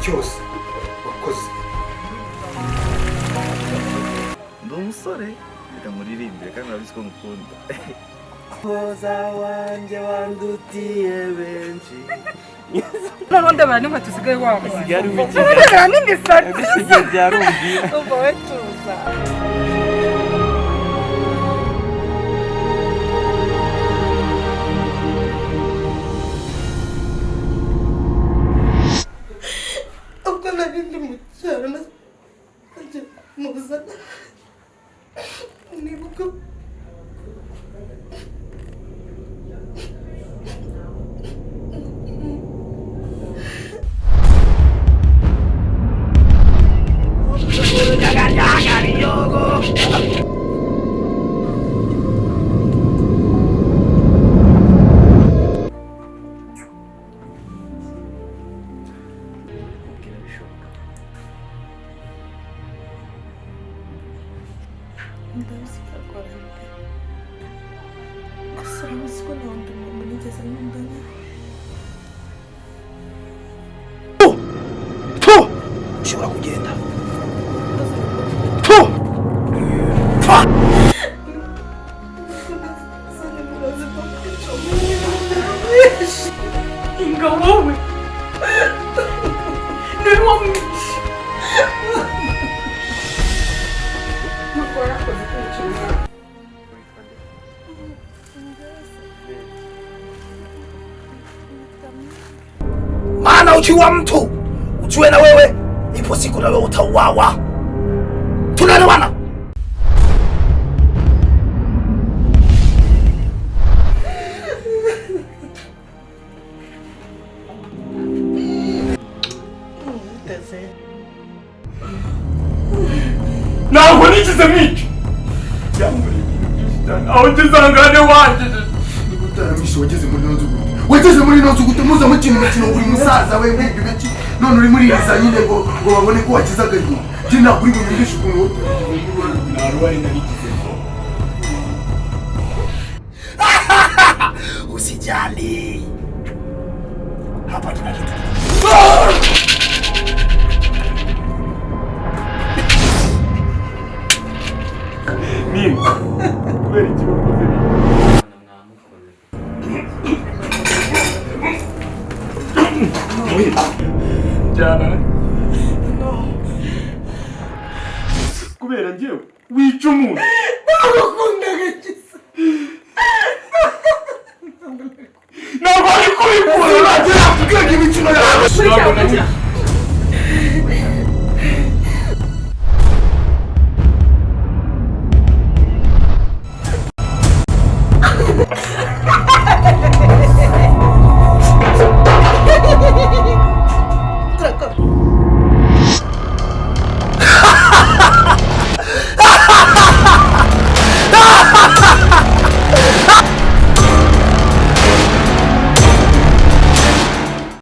cyose wakoze. Ndi umusore reka muririmbire kandi urabizi ko ngukunda. Koza wanjye wandutiye benshi. Noneho ndabara n'inkweto usigaye wambaye. Usigaye ari wiki. Ndabara n'imisatsi. Usigaye byarumviye. Umva we tuza. Ubwo nari ndi mu cyaro najya muzana. Nibuka ushobora kugenda. Inga wowe niwe wamwishe. Maana ukiwa mtu ujue na wewe ipo siku na wewe utauawa. Tunaelewana? Ntabwo nigize mwica. Aho ngizangane wanje. Gutaramwisha wageze muri nzugu. Wageze muri nzugu tumuza mukino uri musaza we mwibyo biki. None uri muri iza nyine ngo babone ko wakizaga nyine. Je nakuri ngo ngishe ukuntu narwari nabigize. Usijali. Hapa tuna kitu. Nini? Kubera iki wakoze? Jana. No. Kubera njyewe wica umuntu. Nagukunda gake.